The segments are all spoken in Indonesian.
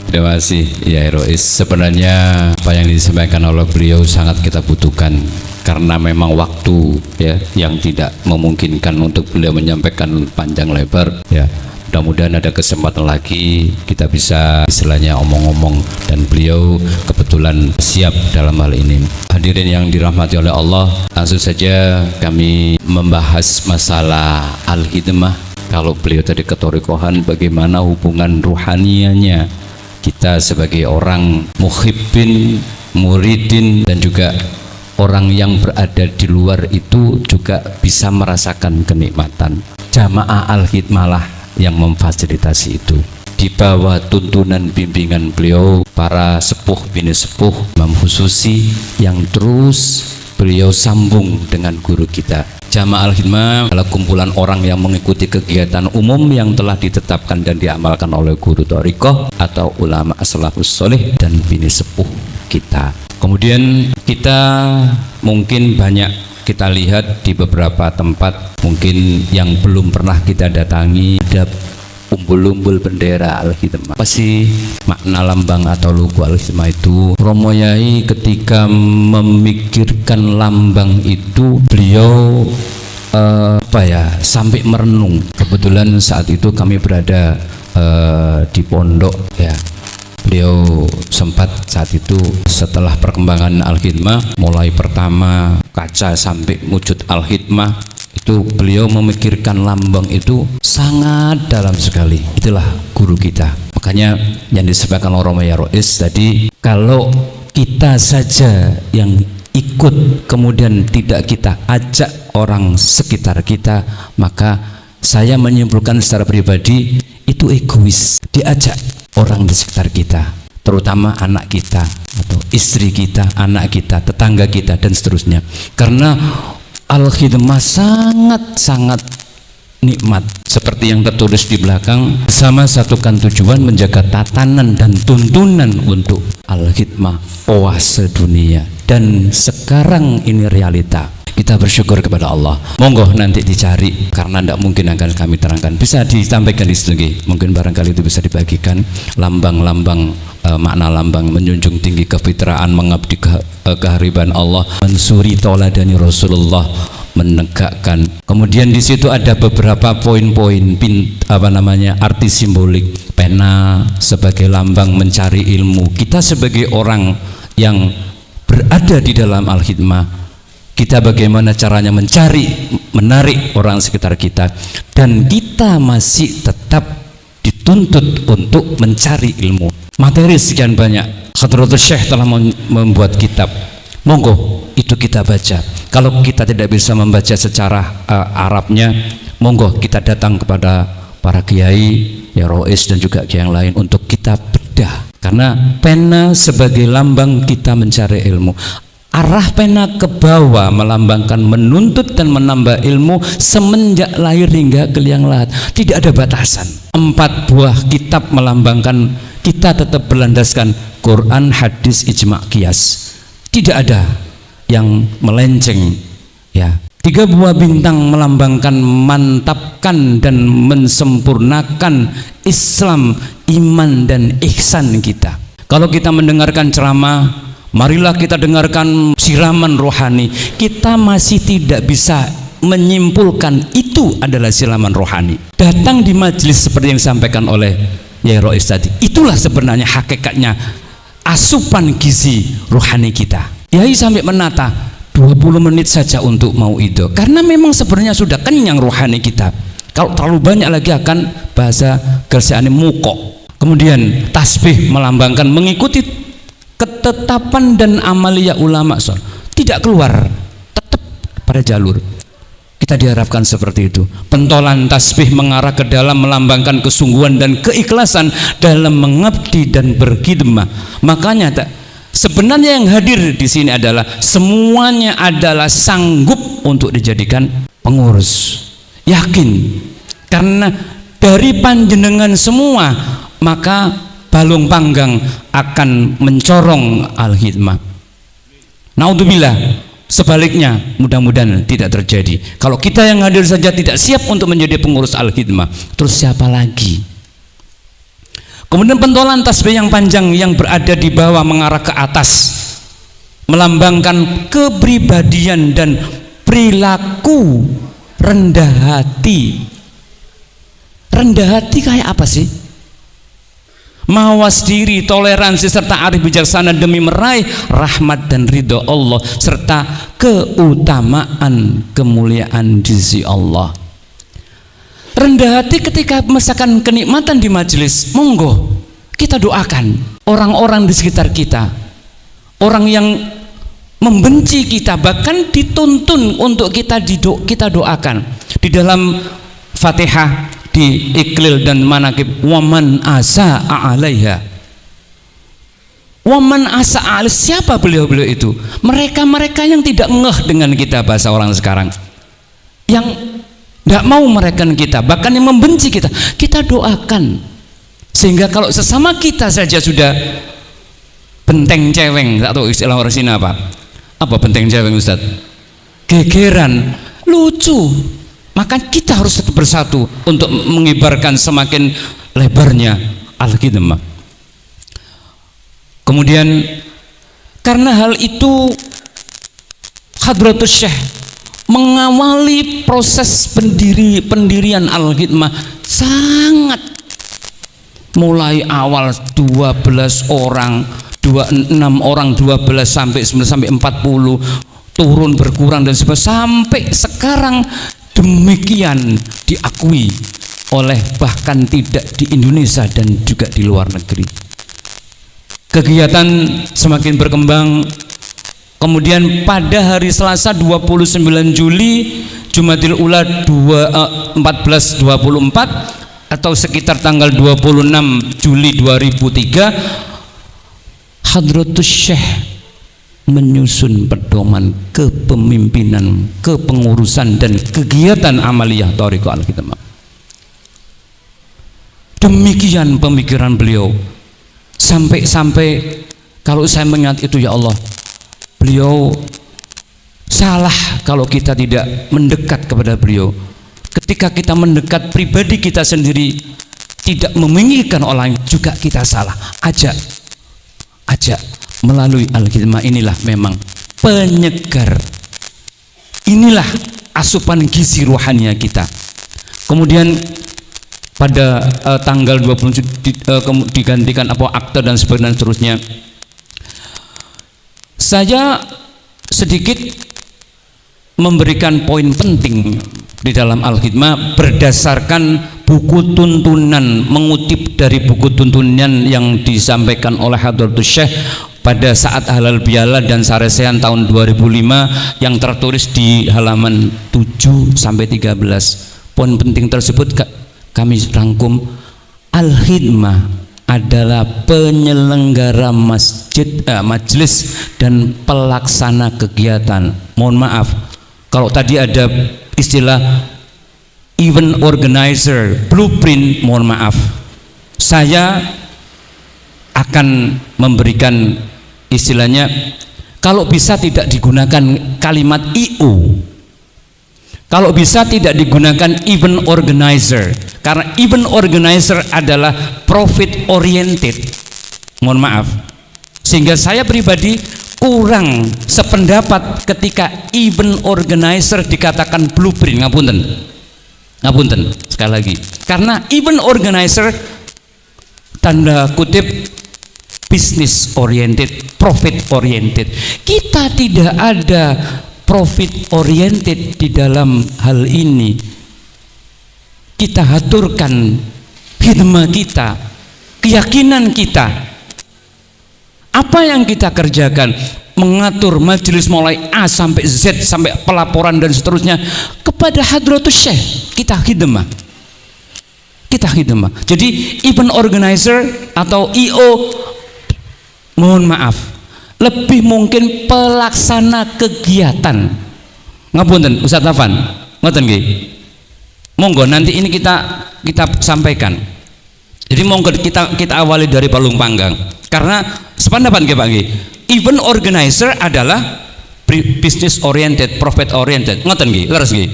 Terima kasih ya Rois. Sebenarnya apa yang disampaikan oleh beliau sangat kita butuhkan karena memang waktu ya yang tidak memungkinkan untuk beliau menyampaikan panjang lebar ya. Mudah-mudahan ada kesempatan lagi kita bisa istilahnya omong-omong, dan beliau kebetulan siap dalam hal ini. Hadirin yang dirahmati oleh Allah, langsung saja kami membahas masalah al-khidmah. Kalau beliau tadi ketorikohan, bagaimana hubungan ruhanianya kita sebagai orang muhibbin, muridin, dan juga orang yang berada di luar itu juga bisa merasakan kenikmatan. Jamaah al-khidmah lah yang memfasilitasi itu. Di bawah tuntunan bimbingan beliau, para sepuh bini sepuh Imam Hususi yang terus beliau sambung dengan guru kita. Jamaah al-khidmah adalah kumpulan orang yang mengikuti kegiatan umum yang telah ditetapkan dan diamalkan oleh guru thariqah atau ulama salafus soleh dan bini sepuh kita. Kemudian kita mungkin banyak kita lihat di beberapa tempat mungkin yang belum pernah kita datangi, ada umbul-umbul bendera al-khidmah. Apa sih makna lambang atau logo al-khidmah itu? Romo Yai ketika memikirkan lambang itu beliau sampai merenung. Kebetulan saat itu kami berada di pondok ya. Beliau sempat saat itu setelah perkembangan al-khidmah, mulai pertama kaca sampai wujud al-khidmah, itu beliau memikirkan lambang itu sangat dalam sekali. Itulah guru kita. Makanya yang disampaikan oleh Romo Rois tadi, kalau kita saja yang ikut kemudian tidak kita ajak orang sekitar kita, maka saya menyimpulkan secara pribadi itu egois. Diajak orang di sekitar kita, terutama anak kita atau istri kita, anak kita, tetangga kita, dan seterusnya. Karena al-khidmah sangat-sangat nikmat, seperti yang tertulis di belakang, sama satukan tujuan menjaga tatanan dan tuntunan untuk al-khidmah oase dunia, dan sekarang ini realita. Kita bersyukur kepada Allah. Monggo nanti dicari, karena tidak mungkin akan kami terangkan. Bisa disampaikan di sini, mungkin barangkali itu bisa dibagikan lambang-lambang, makna lambang menjunjung tinggi kefitraan, mengabdi kehariban Allah, mensuri tauladani Rasulullah, menegakkan. Kemudian di situ ada beberapa poin-poin arti simbolik. Pena sebagai lambang mencari ilmu. Kita sebagai orang yang berada di dalam al-khidmah, kita bagaimana caranya menarik orang sekitar kita, dan kita masih tetap dituntut untuk mencari ilmu. Materi sekian banyak, Hadratus Syekh telah membuat kitab, monggo itu kita baca. Kalau kita tidak bisa membaca secara Arabnya, monggo kita datang kepada para kiai, ya Rois dan juga kiai yang lain untuk kita bedah. Karena pena sebagai lambang kita mencari ilmu. Arah pena ke bawah melambangkan menuntut dan menambah ilmu semenjak lahir hingga ke liang lahat. Tidak ada batasan. 4 buah kitab melambangkan kita tetap berlandaskan Quran, hadis, ijma, qiyas. Tidak ada yang melenceng ya. 3 buah bintang melambangkan mantapkan dan mensempurnakan Islam, iman, dan ihsan kita. Kalau kita mendengarkan ceramah, marilah kita dengarkan siraman rohani. Kita masih tidak bisa menyimpulkan itu adalah siraman rohani. Datang di majelis seperti yang disampaikan oleh Yai Rois tadi, itulah sebenarnya hakikatnya asupan gizi rohani kita. Yai sampai menata 20 menit saja untuk mauidho, karena memang sebenarnya sudah kenyang rohani kita. Kalau terlalu banyak lagi akan bahasa kerjaannya mukok. Kemudian tasbih melambangkan mengikuti ketetapan dan amalia ulama, tidak keluar, tetap pada jalur. Kita diharapkan seperti itu. Pentolan tasbih mengarah ke dalam melambangkan kesungguhan dan keikhlasan dalam mengabdi dan berkhidmah. Makanya sebenarnya yang hadir di sini adalah semuanya adalah sanggup untuk dijadikan pengurus. Yakin, karena dari panjenengan semua, maka balung panggang akan mencorong al-khidmah. Naudzubillah, sebaliknya mudah-mudahan tidak terjadi. Kalau kita yang hadir saja tidak siap untuk menjadi pengurus al-khidmah, terus siapa lagi? Kemudian pentolan tasbih yang panjang yang berada di bawah mengarah ke atas melambangkan kepribadian dan perilaku rendah hati. Rendah hati kayak apa sih? Mawas diri, toleransi serta arif bijaksana demi meraih rahmat dan ridho Allah serta keutamaan kemuliaan di sisi Allah. Rendah hati ketika merasakan kenikmatan di majelis, monggo kita doakan orang-orang di sekitar kita, orang yang membenci kita, bahkan dituntun untuk kita doakan di dalam Fatihah, di Iqlil dan Manaqib, waman asa alaiha, waman asa alaiha. Siapa beliau-beliau itu? Mereka-mereka yang tidak ngeh dengan kita, bahasa orang sekarang, yang tidak mau mereken kita, bahkan yang membenci kita, kita doakan. Sehingga kalau sesama kita saja sudah benteng ceweng, atau istilah orang sini apa benteng ceweng Ustaz? Gegeran, lucu. Maka kita harus bersatu untuk mengibarkan semakin lebarnya al-khidmah. Kemudian karena hal itu Hadratus Syekh mengawali proses pendirian al-khidmah sangat, mulai awal 12 orang, 26 orang, 12 sampai 9 sampai 40, turun berkurang dan sebagainya sampai sekarang. Demikian diakui oleh bahkan tidak di Indonesia dan juga di luar negeri. Kegiatan semakin berkembang. Kemudian pada hari Selasa 29 Juli Jumadil Ula 1424 atau sekitar tanggal 26 Juli 2003, Hadratus Syekh menyusun pedoman kepemimpinan, kepengurusan dan kegiatan amaliyah thariqah al-khidmah. Demikian pemikiran beliau, sampai kalau saya mengingat itu, ya Allah, beliau salah kalau kita tidak mendekat kepada beliau. Ketika kita mendekat pribadi kita sendiri, tidak memikirkan orang juga kita salah. Ajak melalui al-khidmah inilah memang penyegar, inilah asupan gizi rohania kita. Kemudian pada tanggal 20 digantikan akte dan sebagainya dan seterusnya. Saya sedikit memberikan poin penting di dalam al-khidmah berdasarkan buku tuntunan, mengutip dari buku tuntunan yang disampaikan oleh Hadratus Syekh pada saat halal bihalal dan saresehan tahun 2005 yang tertulis di halaman 7 sampai 13. Poin penting tersebut kami rangkum. Al-khidmah adalah penyelenggara majelis dan pelaksana kegiatan. Mohon maaf kalau tadi ada istilah event organizer, blueprint, mohon maaf, saya akan memberikan istilahnya, kalau bisa tidak digunakan kalimat IO, kalau bisa tidak digunakan event organizer, karena event organizer adalah profit oriented, mohon maaf, sehingga saya pribadi kurang sependapat ketika event organizer dikatakan blueprint. Ngapunten sekali lagi, karena event organizer tanda kutip business oriented, profit oriented. Kita tidak ada profit oriented di dalam hal ini. Kita haturkan khidmah kita, keyakinan kita, apa yang kita kerjakan, mengatur majelis mulai A sampai Z sampai pelaporan dan seterusnya kepada Hadratus Syekh, kita khidmah. Jadi event organizer atau IO, mohon maaf, lebih mungkin pelaksana kegiatan. Ngapunten Ustaz Afan, ngoten nggih. Monggo nanti ini kita sampaikan. Jadi monggo kita awali dari palung panggang. Karena sependapat nggih Pak nggih. Event organizer adalah business oriented, profit oriented. Ngoten nggih, leres nggih.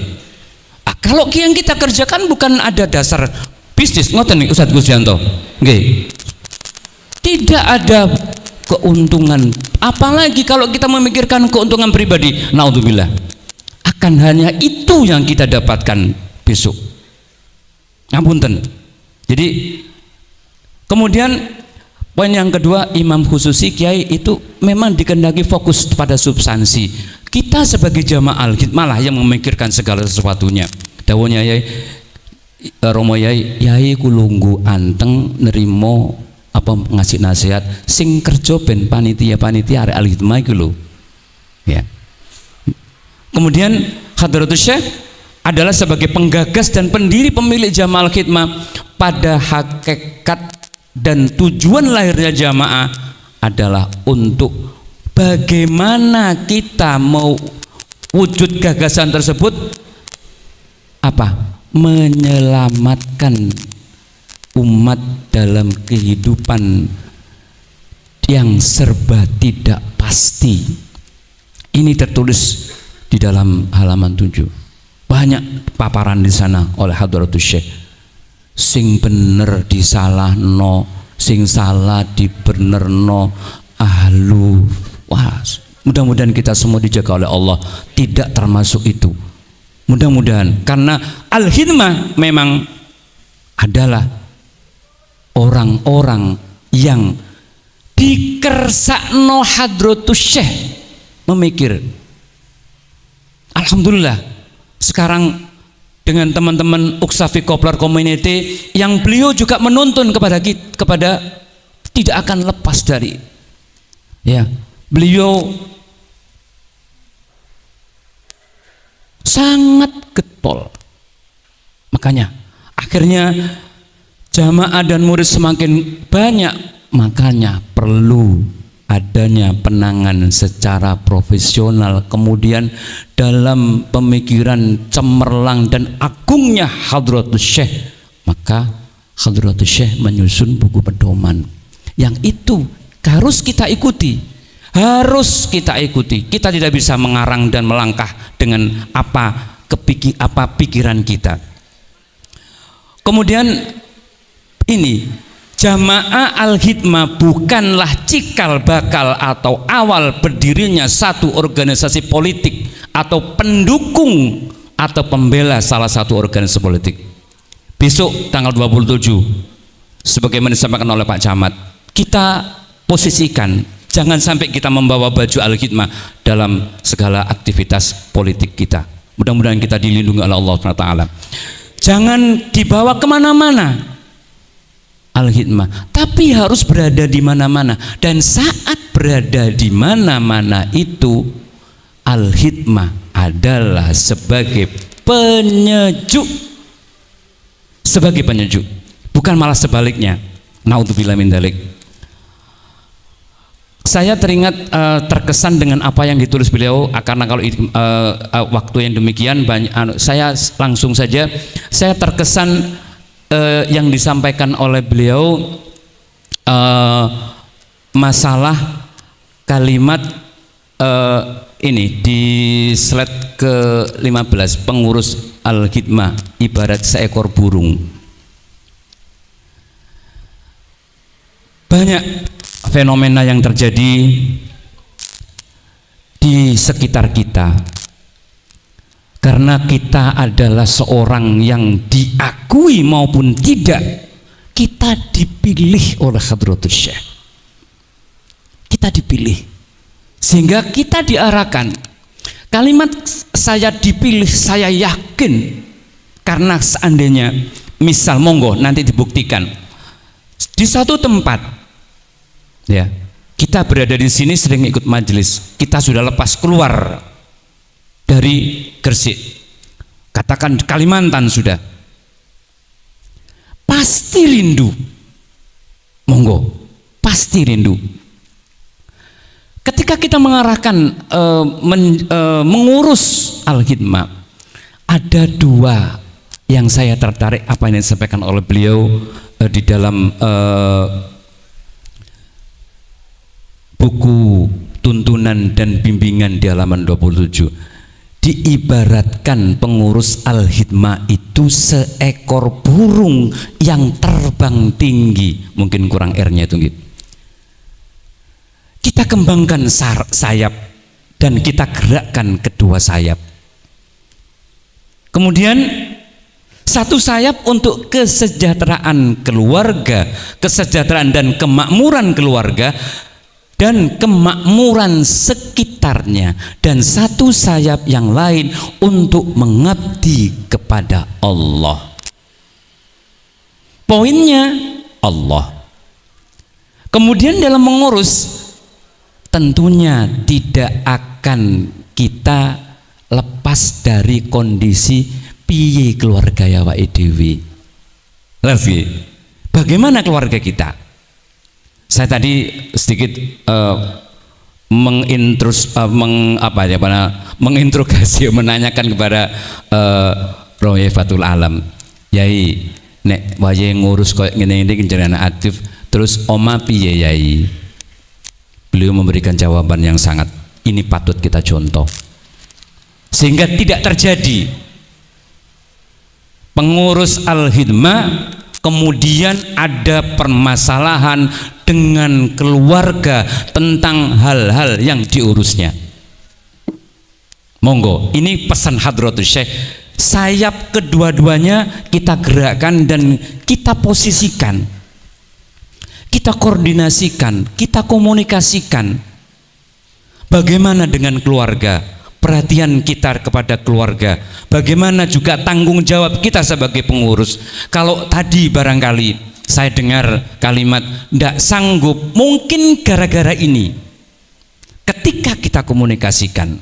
Kalau yang kita kerjakan bukan ada dasar bisnis, ngoten nih Ustaz Gusyanto. Nggih. Tidak ada keuntungan, apalagi kalau kita memikirkan keuntungan pribadi. Naudzubillah, akan hanya itu yang kita dapatkan besok. Ngapunten. Jadi kemudian poin yang kedua, imam khususi kiai itu memang dikehendaki fokus pada substansi. Kita sebagai jamaah malah yang memikirkan segala sesuatunya. Dawuhnya Yai Romo Yai kulunggu anteng nerimo apa ngasih nasihat sing kerja ben panitia arek al-hikmah iku lho. Ya. Kemudian Hadratus Syekh adalah sebagai penggagas dan pendiri pemilik Jamaah Al-Hikmah. Pada hakikat dan tujuan lahirnya jamaah adalah untuk bagaimana kita mau wujud gagasan tersebut apa? Menyelamatkan umat dalam kehidupan yang serba tidak pasti. Ini tertulis di dalam halaman 7. Banyak paparan di sana oleh Hadratus Syekh. Sing bener disalahno, sing salah dibenerno, ahlu. Wah, mudah-mudahan kita semua dijaga oleh Allah, tidak termasuk itu. Mudah-mudahan, karena al-hikmah memang adalah orang-orang yang dikersakno Hadratus Syekh memikir. Alhamdulillah sekarang dengan teman-teman Uksafi Koplar Community yang beliau juga menuntun kepada tidak akan lepas dari ya, beliau sangat getol, makanya akhirnya jamaah dan murid semakin banyak, makanya perlu adanya penanganan secara profesional. Kemudian dalam pemikiran cemerlang dan agungnya Hadratus Syekh, maka Hadratus Syekh menyusun buku pedoman yang itu harus kita ikuti, kita tidak bisa mengarang dan melangkah dengan apa pikiran kita. Kemudian ini Jamaah Al-Hikmah bukanlah cikal bakal atau awal berdirinya satu organisasi politik atau pendukung atau pembela salah satu organisasi politik. Besok tanggal 27 sebagaimana disampaikan oleh Pak Camat, kita posisikan jangan sampai kita membawa baju Al-Hikmah dalam segala aktivitas politik kita. Mudah-mudahan kita dilindungi oleh Allah SWT. Jangan dibawa kemana-mana Al-Hikmah, tapi harus berada di mana-mana. Dan saat berada di mana-mana itu, Al-Hikmah adalah sebagai penyejuk, bukan malah sebaliknya. Naudzubillah min dzalik. Saya teringat terkesan dengan apa yang ditulis beliau, karena kalau waktu yang demikian banyak, saya langsung saja, saya terkesan yang disampaikan oleh beliau masalah kalimat ini di slide ke-15, pengurus Al-Hikmah ibarat seekor burung. Banyak fenomena yang terjadi di sekitar kita karena kita adalah seorang yang diakui maupun tidak, kita dipilih oleh Hadratus Syekh. Kita dipilih sehingga kita diarahkan. Kalimat saya dipilih, saya yakin, karena seandainya misal monggo nanti dibuktikan di satu tempat ya, kita berada di sini sering ikut majelis, kita sudah lepas keluar dari Gresik, katakan Kalimantan sudah, pasti rindu, monggo pasti rindu. Ketika kita mengarahkan mengurus Al-Hikmah, ada dua yang saya tertarik apa yang disampaikan oleh beliau di dalam buku tuntunan dan bimbingan di halaman 27. Diibaratkan pengurus Al-Hikmah itu seekor burung yang terbang tinggi, mungkin kurang R-nya itu gitu. kita kembangkan sayap dan kita gerakkan kedua sayap. Kemudian satu sayap untuk kesejahteraan keluarga, kesejahteraan dan kemakmuran keluarga dan kemakmuran sekitarnya, dan satu sayap yang lain untuk mengabdi kepada Allah. Poinnya Allah. Kemudian dalam mengurus tentunya tidak akan kita lepas dari kondisi piye keluarga ya Pak Dewi. Bagaimana keluarga kita? Saya tadi sedikit menginterogasi, menanyakan kepada Roye Fatul Alam, Yai, nek wae ngurus koyo ngene iki jenengan aktif, terus oma piye Yai? Beliau memberikan jawaban yang sangat ini patut kita contoh, sehingga tidak terjadi pengurus al-hidmah kemudian ada permasalahan dengan keluarga tentang hal-hal yang diurusnya. Monggo, ini pesan Hadratus Syekh, sayap kedua-duanya kita gerakkan dan kita posisikan, kita koordinasikan, kita komunikasikan. Bagaimana dengan keluarga? Perhatian kita kepada keluarga, bagaimana juga tanggung jawab kita sebagai pengurus. Kalau tadi barangkali saya dengar kalimat "ndak sanggup", mungkin gara-gara ini. Ketika kita komunikasikan,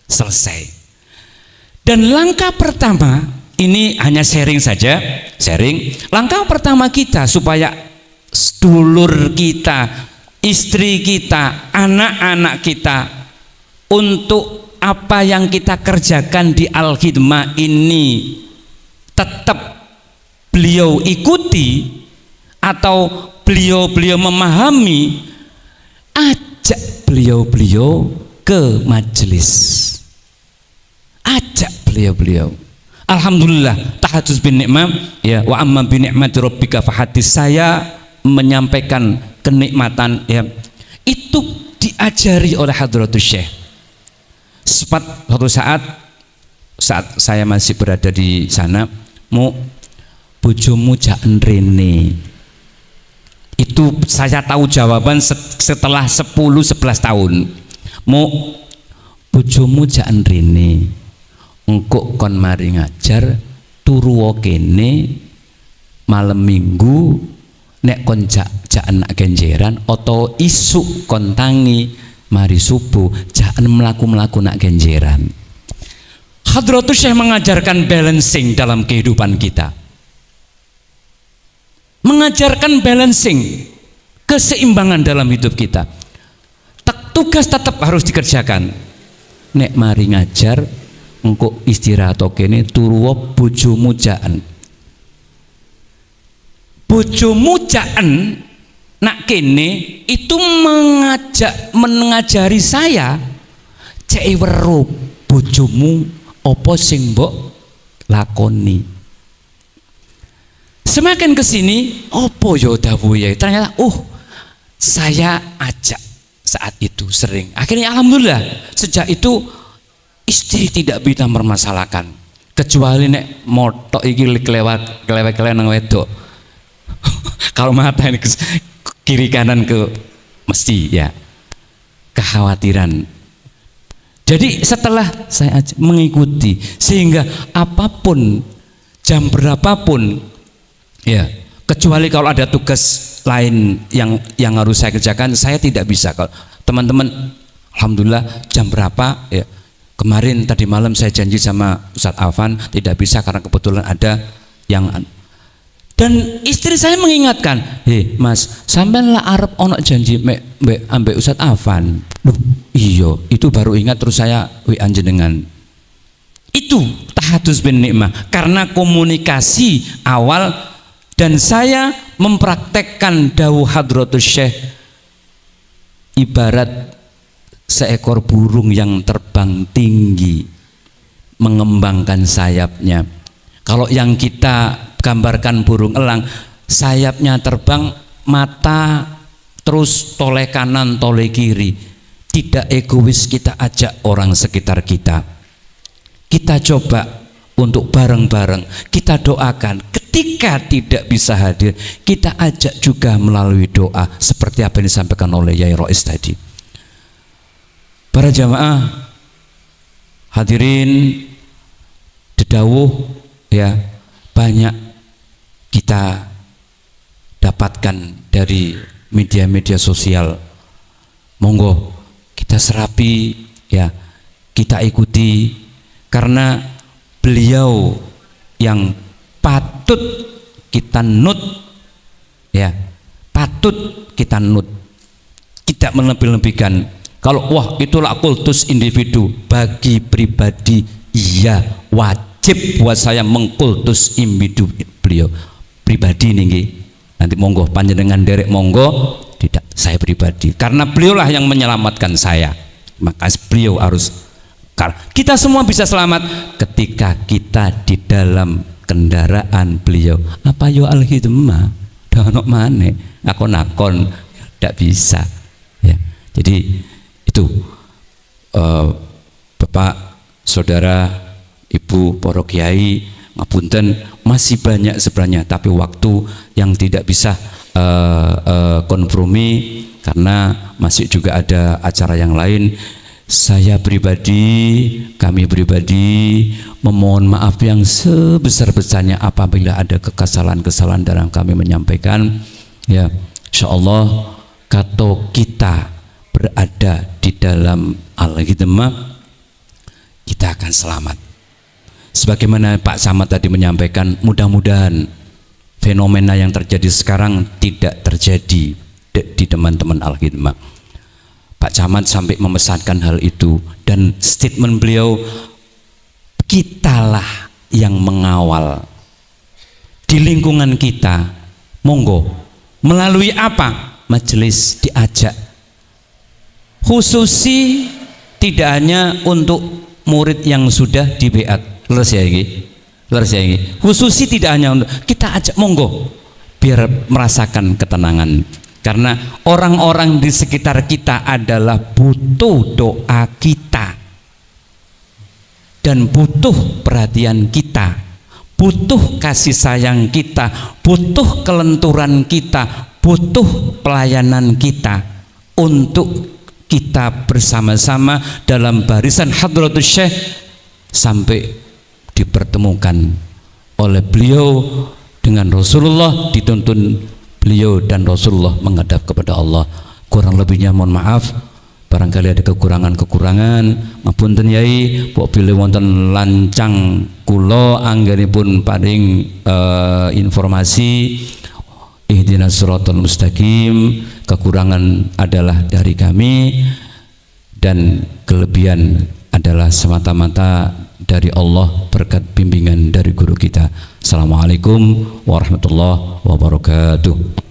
selesai. Dan langkah pertama, ini hanya sharing saja, sharing. Langkah pertama kita supaya sedulur kita, istri kita, anak-anak kita, untuk apa yang kita kerjakan di Al-Hidmah ini tetap beliau ikuti atau beliau memahami, ajak beliau ke majelis, ajak beliau. Alhamdulillah, tahadzus bin ni'mah ya, wa amma bi ni'mati rabbika fahadits. Saya menyampaikan kenikmatan ya, itu diajari oleh Hadratus Syekh. Suatu saat saya masih berada di sana, bojomu jaen rene. Itu saya tahu jawaban setelah 10-11 tahun. Bojomu jaen rene, engko kon mari ngajar turu kene malam minggu, nek kon jaen nak genjeran atau isuk kon tangi mari subuh jangan melaku nak genjeran. Hadratus Syekh mengajarkan balancing dalam kehidupan kita, mengajarkan balancing, keseimbangan dalam hidup kita. Tugas tetap harus dikerjakan. Nek mari ngajar engko istirahat kene turu bojomu jaen. Bojomu jaen nak kene itu mengajari saya cek weruh bojomu apa sing mbok lakoni. Semakin kesini opo yo dawuhe, ternyata saya ajak saat itu sering. Akhirnya alhamdulillah sejak itu istri tidak bisa mempermasalahkan, kecuali nek motok iki kelewat nang wedok. Kalau mata ini kiri kanan ke mesti ya kekhawatiran. Jadi setelah saya mengikuti, sehingga apapun jam berapapun ya, kecuali kalau ada tugas lain yang harus saya kerjakan, saya tidak bisa. Kalau teman-teman alhamdulillah jam berapa ya, kemarin tadi malam saya janji sama Ustadz Afan tidak bisa karena kebetulan ada yang. Dan istri saya mengingatkan, Mas, sampean lah arep ono janji ambek Ustadz Afan. Loh, iya, itu baru ingat terus saya WA jenengan. Itu tahadzus bin ni'mah, karena komunikasi awal dan saya mempraktekkan dawuh Hadratus Syekh ibarat seekor burung yang terbang tinggi mengembangkan sayapnya. Kalau yang kita gambarkan burung elang, sayapnya terbang, mata terus toleh kanan toleh kiri, tidak egois, kita ajak orang sekitar kita. Kita coba untuk bareng-bareng kita doakan. Ketika tidak bisa hadir, kita ajak juga melalui doa seperti apa yang disampaikan oleh Yai Rois tadi. Para jamaah hadirin dedawuh ya, banyak kita dapatkan dari media-media sosial. Monggo kita serapi ya, kita ikuti, karena beliau yang patut kita nut ya, patut kita nut, tidak melebih-lebihkan. Kalau wah itulah kultus individu, bagi pribadi iya wajib buat saya mengkultus individu beliau pribadi nih. Nanti monggo panjenengan derek monggo, tidak saya pribadi, karena beliaulah yang menyelamatkan saya, maka beliau harus. Kita semua bisa selamat ketika kita di dalam kendaraan beliau. Apa yo al-hidmah danok mane nakon tidak bisa ya. Jadi itu Bapak, Saudara, Ibu, para kiai, ngapunten, masih banyak sebenarnya, tapi waktu yang tidak bisa kompromi karena masih juga ada acara yang lain. Saya pribadi, kami pribadi memohon maaf yang sebesar-besarnya apabila ada kesalahan-kesalahan dalam kami menyampaikan ya. Insyaallah kalau kita berada di dalam al-hidmah, kita akan selamat. Sebagaimana Pak Samad tadi menyampaikan, mudah-mudahan fenomena yang terjadi sekarang tidak terjadi di teman-teman al-hidmah. Pak Camat sampai memesankan hal itu, dan statement beliau, kitalah yang mengawal di lingkungan kita. Monggo melalui apa? Majelis diajak, khususi tidak hanya untuk murid yang sudah di beat, leres ya ini, khususi tidak hanya untuk kita ajak, monggo biar merasakan ketenangan. Karena orang-orang di sekitar kita adalah butuh doa kita dan butuh perhatian kita, butuh kasih sayang kita, butuh kelenturan kita, butuh pelayanan kita, untuk kita bersama-sama dalam barisan Hadratus Syekh sampai dipertemukan oleh beliau dengan Rasulullah, dituntun beliau dan Rasulullah menghadap kepada Allah. Kurang lebihnya mohon maaf, barangkali ada kekurangan-kekurangan, ngapunten Yai, pok pilih wonten lancang kula anggenipun paring informasi ihdinas siratal mustaqim. Kekurangan adalah dari kami dan kelebihan adalah semata-mata dari Allah berkat bimbingan dari guru kita. Assalamualaikum warahmatullahi wabarakatuh.